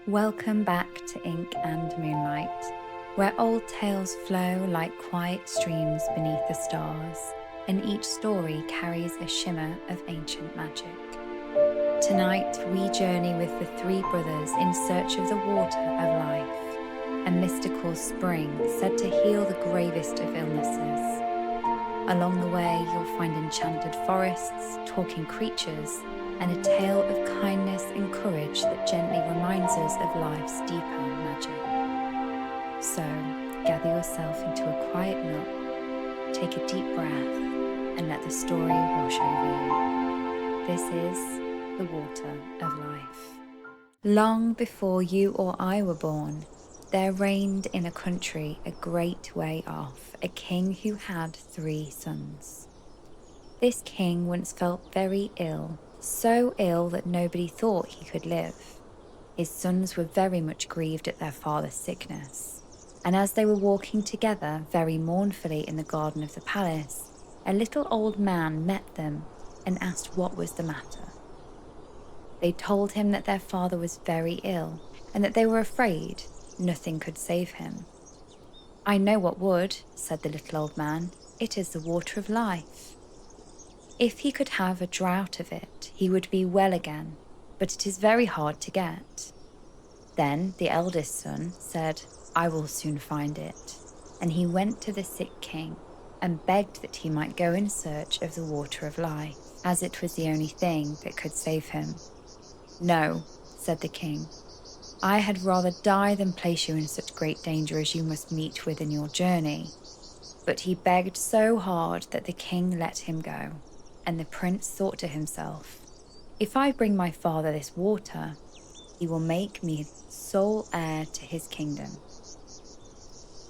Welcome back to Ink and Moonlight, where old tales flow like quiet streams beneath the stars, and each story carries a shimmer of ancient magic. Tonight we journey with the three brothers in search of the water of life, a mystical spring said to heal the gravest of illnesses. Along the way you'll find enchanted forests, talking creatures, and a tale of kindness and courage that gently reminds us of life's deeper magic. So, gather yourself into a quiet nook, take a deep breath, and let the story wash over you. This is the water of life. Long before you or I were born, there reigned in a country a great way off a king who had 3 sons. This king once felt very ill, so ill that nobody thought he could live. His sons were very much grieved at their father's sickness, and as they were walking together very mournfully in the garden of the palace, a little old man met them and asked what was the matter. They told him that their father was very ill and that they were afraid nothing could save him. "I know what would," said the little old man. "It is the water of life. If he could have a draught of it, he would be well again, but it is very hard to get." Then the eldest son said, "I will soon find it." And he went to the sick king and begged that he might go in search of the water of life, as it was the only thing that could save him. "No," said the king, "I had rather die than place you in such great danger as you must meet with in your journey." But he begged so hard that the king let him go. And the prince thought to himself, "If I bring my father this water, he will make me sole heir to his kingdom."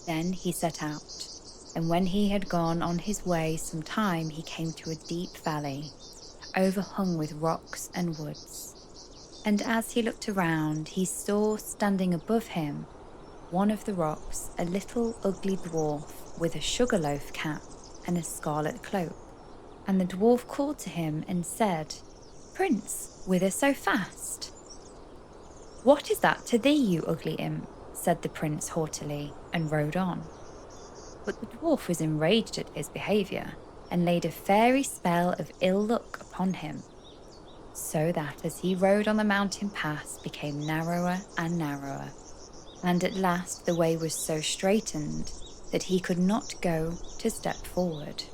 Then he set out, and when he had gone on his way some time, he came to a deep valley, overhung with rocks and woods. And as he looked around, he saw standing above him, one of the rocks, a little ugly dwarf with a sugar loaf cap and a scarlet cloak. And the dwarf called to him and said, "Prince, whither so fast?" "What is that to thee, you ugly imp?" said the prince haughtily, and rode on. But the dwarf was enraged at his behaviour, and laid a fairy spell of ill luck upon him, so that as he rode on the mountain pass became narrower and narrower, and at last the way was so straitened that he could not go to step forward.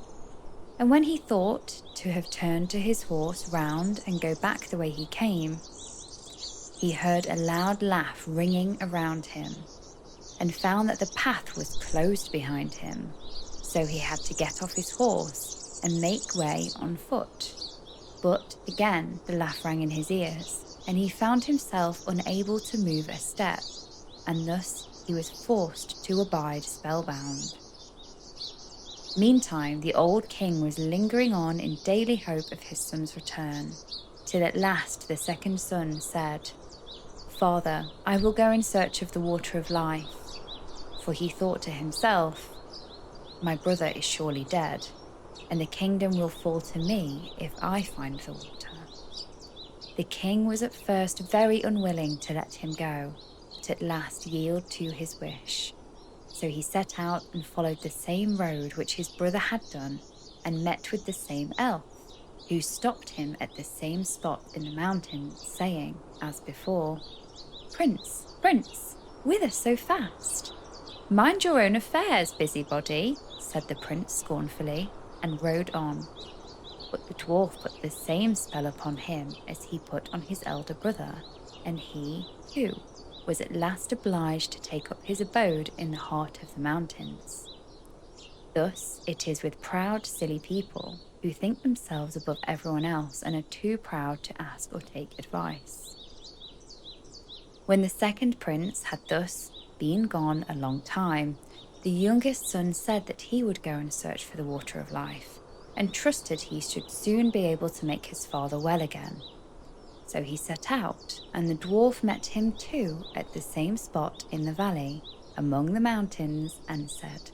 And when he thought to have turned to his horse round and go back the way he came, he heard a loud laugh ringing around him, and found that the path was closed behind him, so he had to get off his horse and make way on foot. But again the laugh rang in his ears, and he found himself unable to move a step, and thus he was forced to abide spellbound. Meantime, the old king was lingering on in daily hope of his son's return, till at last the second son said, "Father, I will go in search of the water of life." For he thought to himself, "My brother is surely dead, and the kingdom will fall to me if I find the water." The king was at first very unwilling to let him go, but at last yielded to his wish. So he set out and followed the same road which his brother had done, and met with the same elf, who stopped him at the same spot in the mountain, saying, as before, "Prince, Prince, whither so fast?" "Mind your own affairs, busybody," said the prince scornfully, and rode on. But the dwarf put the same spell upon him as he put on his elder brother, and he, too, was at last obliged to take up his abode in the heart of the mountains. Thus it is with proud, silly people who think themselves above everyone else and are too proud to ask or take advice. When the second prince had thus been gone a long time, the youngest son said that he would go and search for the water of life, and trusted he should soon be able to make his father well again. So he set out, and the dwarf met him too at the same spot in the valley, among the mountains, and said,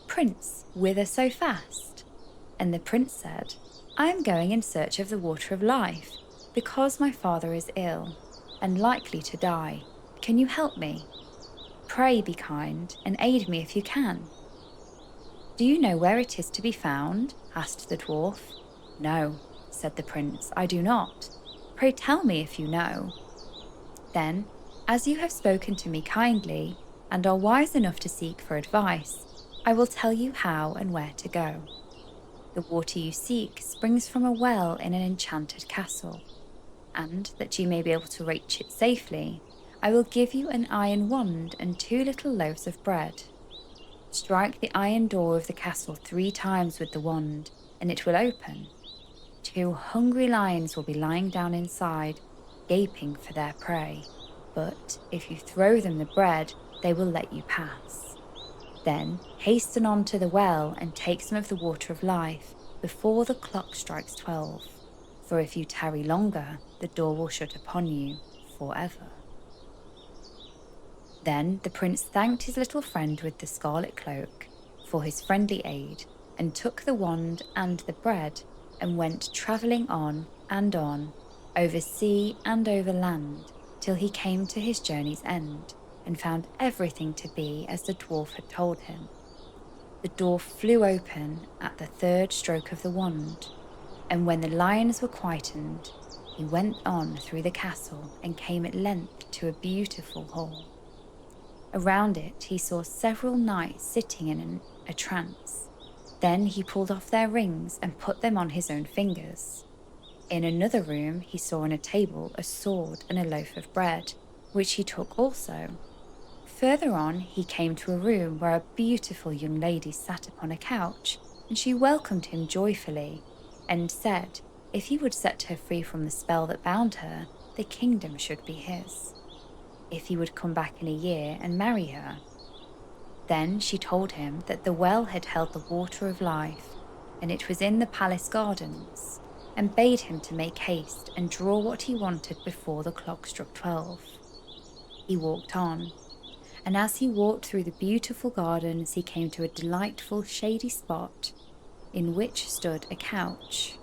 "Prince, whither so fast?" And the prince said, "I am going in search of the water of life, because my father is ill, and likely to die, Can you help me? Pray be kind and aid me if you can." "Do you know where it is to be found?" asked the dwarf. "No," said the prince, "I do not. Pray tell me if you know." "Then, as you have spoken to me kindly, and are wise enough to seek for advice, I will tell you how and where to go. The water you seek springs from a well in an enchanted castle, and that you may be able to reach it safely, I will give you an iron wand and 2 little loaves of bread. Strike the iron door of the castle 3 times with the wand, and it will open. 2 hungry lions will be lying down inside, gaping for their prey, but if you throw them the bread, they will let you pass. Then hasten on to the well and take some of the water of life before the clock strikes 12, for if you tarry longer, the door will shut upon you forever." Then the prince thanked his little friend with the scarlet cloak for his friendly aid, and took the wand and the bread and went travelling on, over sea and over land, till he came to his journey's end, and found everything to be as the dwarf had told him. The door flew open at the 3rd stroke of the wand, and when the lions were quietened, he went on through the castle and came at length to a beautiful hall. Around it he saw several knights sitting in a trance. Then he pulled off their rings and put them on his own fingers. In another room he saw on a table a sword and a loaf of bread, which he took also. Further on he came to a room where a beautiful young lady sat upon a couch, and she welcomed him joyfully, and said if he would set her free from the spell that bound her, the kingdom should be his, if he would come back in a year and marry her. Then she told him that the well had held the water of life, and it was in the palace gardens, and bade him to make haste and draw what he wanted before the clock struck 12. He walked on, and as he walked through the beautiful gardens, he came to a delightful shady spot in which stood a couch,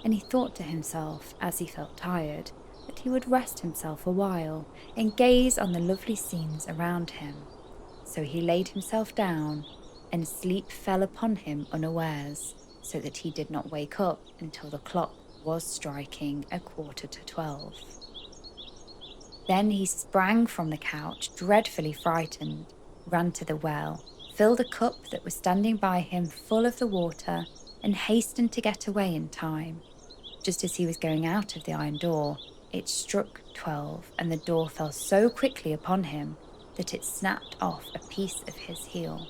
and he thought to himself, as he felt tired, that he would rest himself a while and gaze on the lovely scenes around him. So he laid himself down, and sleep fell upon him unawares, so that he did not wake up until the clock was striking 11:45. Then he sprang from the couch, dreadfully frightened, ran to the well, filled a cup that was standing by him full of the water, and hastened to get away in time. Just as he was going out of the iron door, it struck 12, and the door fell so quickly upon him that it snapped off a piece of his heel.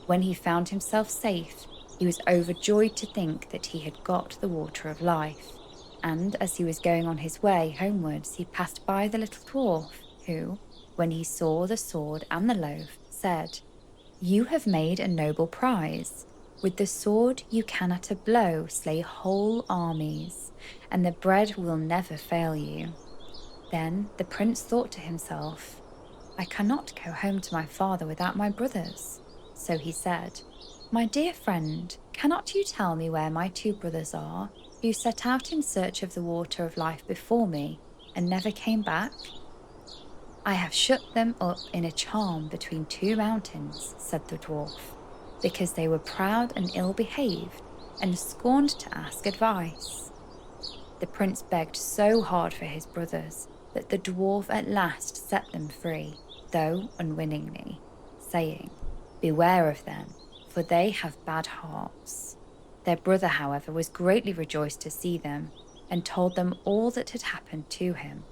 When he found himself safe, he was overjoyed to think that he had got the water of life, and as he was going on his way homewards, he passed by the little dwarf, who, when he saw the sword and the loaf, said, "You have made a noble prize. With the sword you can at a blow slay whole armies, and the bread will never fail you." Then the prince thought to himself, "I cannot go home to my father without my brothers." So he said, "My dear friend, cannot you tell me where my 2 brothers are, who set out in search of the water of life before me, and never came back?" "I have shut them up in a charm between 2 mountains," said the dwarf, "because they were proud and ill-behaved, and scorned to ask advice." The prince begged so hard for his brothers that the dwarf at last set them free, though unwillingly, saying, "Beware of them, for they have bad hearts." Their brother, however, was greatly rejoiced to see them, and told them all that had happened to him,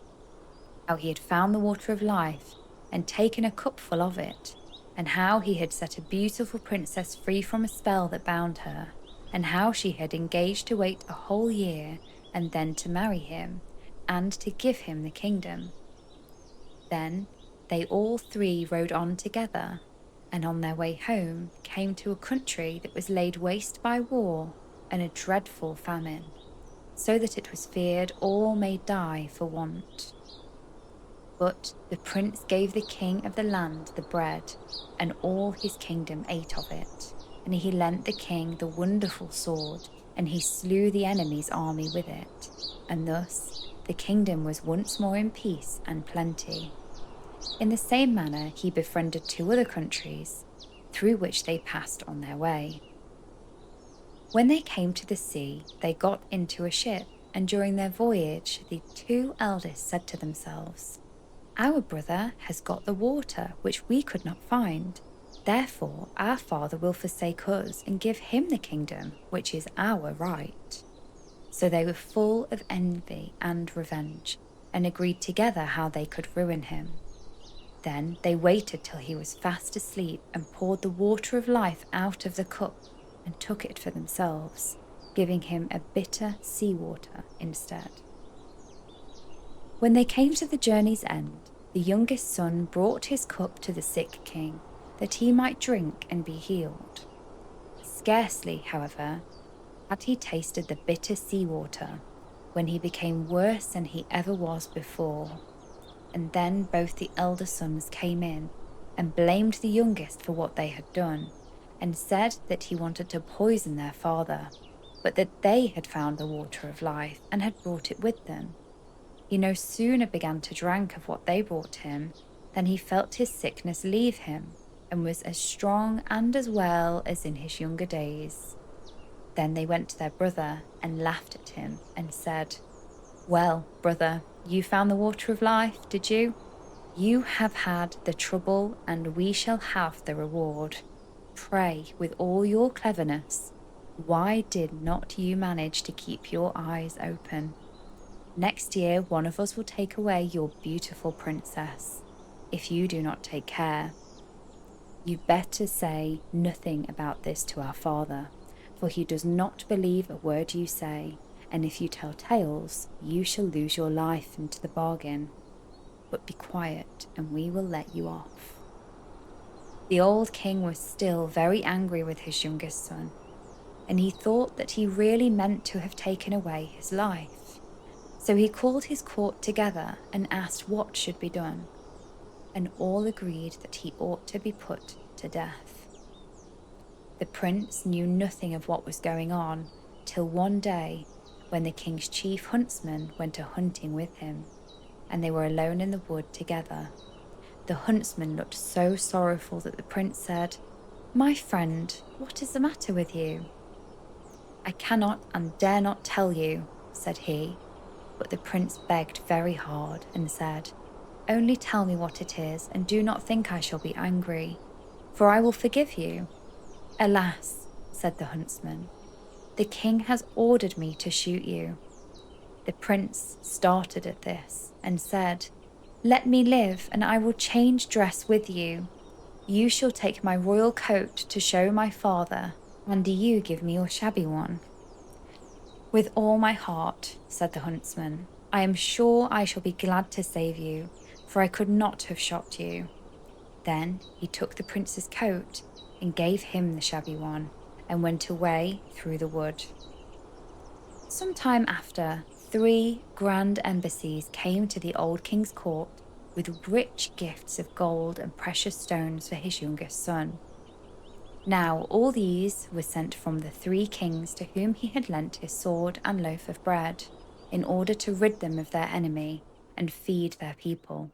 how he had found the water of life and taken a cupful of it, and how he had set a beautiful princess free from a spell that bound her, and how she had engaged to wait a whole year and then to marry him, and to give him the kingdom. Then they all 3 rode on together, and on their way home came to a country that was laid waste by war and a dreadful famine, so that it was feared all may die for want. But the prince gave the king of the land the bread, and all his kingdom ate of it, and he lent the king the wonderful sword, and he slew the enemy's army with it, and thus the kingdom was once more in peace and plenty. In the same manner, he befriended 2 other countries, through which they passed on their way. When they came to the sea, they got into a ship, and during their voyage, the 2 eldest said to themselves, "Our brother has got the water which we could not find. Therefore, our father will forsake us and give him the kingdom, which is our right." So they were full of envy and revenge, and agreed together how they could ruin him. Then they waited till he was fast asleep and poured the water of life out of the cup and took it for themselves, giving him a bitter seawater instead. When they came to the journey's end, the youngest son brought his cup to the sick king, that he might drink and be healed. Scarcely, however, had he tasted the bitter seawater, when he became worse than he ever was before. And then both the elder sons came in and blamed the youngest for what they had done, and said that he wanted to poison their father, but that they had found the water of life and had brought it with them. He no sooner began to drink of what they brought him than he felt his sickness leave him, and was as strong and as well as in his younger days. Then they went to their brother and laughed at him and said, "Well, brother, you found the water of life, did you? You have had the trouble, and we shall have the reward. Pray, with all your cleverness, why did not you manage to keep your eyes open? Next year, one of us will take away your beautiful princess, if you do not take care. You'd better say nothing about this to our father, for he does not believe a word you say, and if you tell tales, you shall lose your life into the bargain. But be quiet, and we will let you off." The old king was still very angry with his youngest son, and he thought that he really meant to have taken away his life. So he called his court together and asked what should be done, and all agreed that he ought to be put to death. The prince knew nothing of what was going on till one day, when the king's chief huntsman went a hunting with him, and they were alone in the wood together. The huntsman looked so sorrowful that the prince said, "My friend, what is the matter with you?" "I cannot and dare not tell you," said he, but the prince begged very hard and said, "Only tell me what it is, and do not think I shall be angry, for I will forgive you." "Alas," said the huntsman, "the king has ordered me to shoot you." The prince started at this and said, "Let me live, and I will change dress with you. You shall take my royal coat to show my father, and do you give me your shabby one." "With all my heart," said the huntsman. "I am sure I shall be glad to save you, for I could not have shot you." Then he took the prince's coat and gave him the shabby one, and went away through the wood. Some time after, 3 grand embassies came to the old king's court with rich gifts of gold and precious stones for his youngest son. Now all these were sent from the 3 kings to whom he had lent his sword and loaf of bread, in order to rid them of their enemy and feed their people.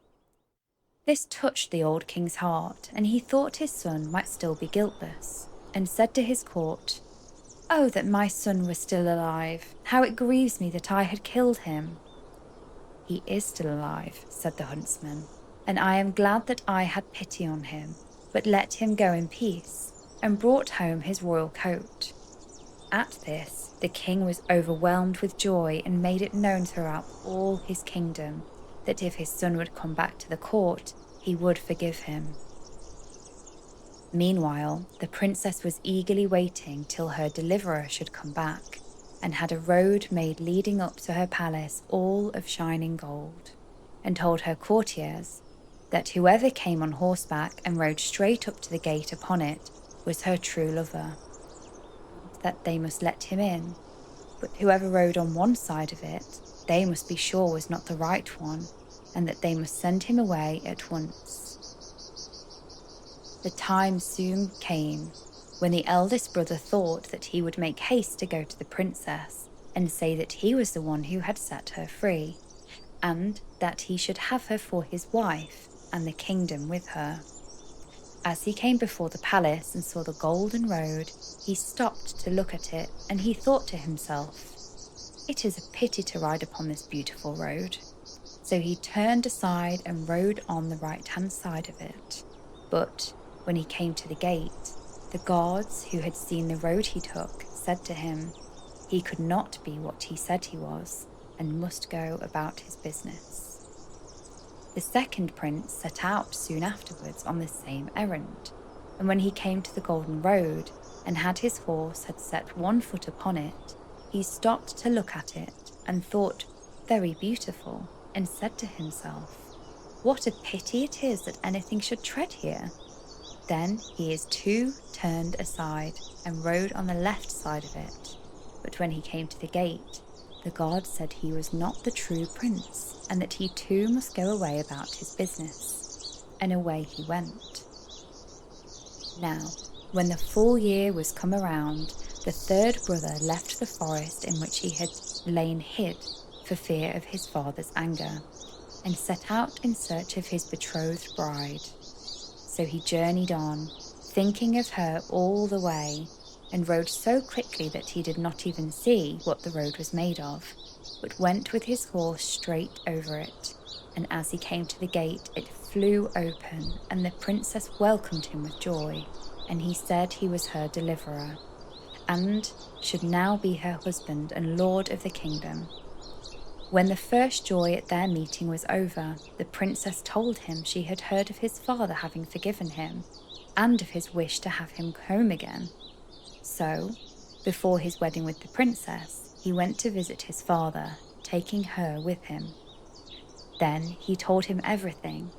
This touched the old king's heart, and he thought his son might still be guiltless, and said to his court, "Oh, that my son were still alive! How it grieves me that I had killed him!" "He is still alive," said the huntsman, "and I am glad that I had pity on him, but let him go in peace," and brought home his royal coat. At this, the king was overwhelmed with joy and made it known throughout all his kingdom that if his son would come back to the court, he would forgive him. Meanwhile, the princess was eagerly waiting till her deliverer should come back, and had a road made leading up to her palace all of shining gold, and told her courtiers that whoever came on horseback and rode straight up to the gate upon it was her true lover, that they must let him in, but whoever rode on one side of it, they must be sure was not the right one, and that they must send him away at once. The time soon came when the eldest brother thought that he would make haste to go to the princess and say that he was the one who had set her free, and that he should have her for his wife, and the kingdom with her. As he came before the palace and saw the golden road, he stopped to look at it, and he thought to himself, "It is a pity to ride upon this beautiful road." So he turned aside and rode on the right-hand side of it. But when he came to the gate, the guards who had seen the road he took said to him, he could not be what he said he was, and must go about his business. The second prince set out soon afterwards on the same errand, and when he came to the golden road, and had his horse had set one foot upon it, he stopped to look at it, and thought, very beautiful, and said to himself, "What a pity it is that anything should tread here." Then he too turned aside, and rode on the left side of it. But when he came to the gate, the guard said he was not the true prince, and that he too must go away about his business. And away he went. Now, when the full year was come around, the third brother left the forest in which he had lain hid for fear of his father's anger, and set out in search of his betrothed bride. So he journeyed on, thinking of her all the way, and rode so quickly that he did not even see what the road was made of, but went with his horse straight over it. And as he came to the gate, it flew open, and the princess welcomed him with joy, and he said he was her deliverer, and should now be her husband and lord of the kingdom. When the first joy at their meeting was over, the princess told him she had heard of his father having forgiven him, and of his wish to have him home again. So, before his wedding with the princess, he went to visit his father, taking her with him. Then he told him everything,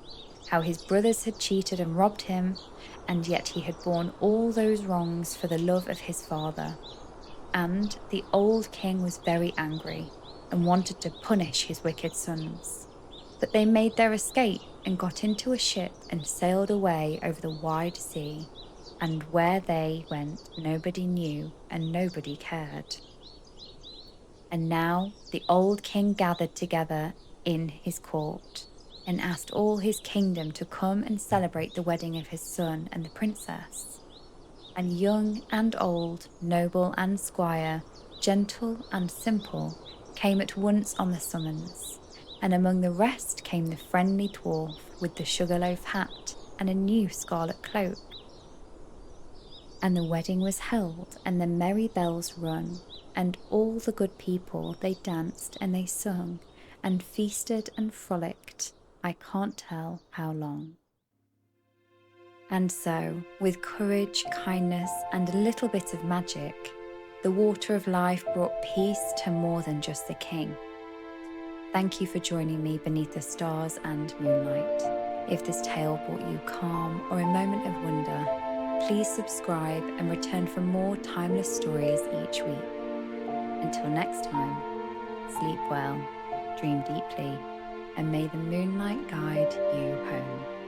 how his brothers had cheated and robbed him, and yet he had borne all those wrongs for the love of his father. And the old king was very angry, and wanted to punish his wicked sons. But they made their escape and got into a ship and sailed away over the wide sea, and where they went nobody knew and nobody cared. And now the old king gathered together in his court, and asked all his kingdom to come and celebrate the wedding of his son and the princess. And young and old, noble and squire, gentle and simple, came at once on the summons, and among the rest came the friendly dwarf with the sugarloaf hat and a new scarlet cloak. And the wedding was held, and the merry bells rung, and all the good people, they danced and they sung, and feasted and frolicked, I can't tell how long. And so, with courage, kindness, and a little bit of magic, the water of life brought peace to more than just the king. Thank you for joining me beneath the stars and moonlight. If this tale brought you calm or a moment of wonder, please subscribe and return for more timeless stories each week. Until next time, sleep well, dream deeply, and may the moonlight guide you home.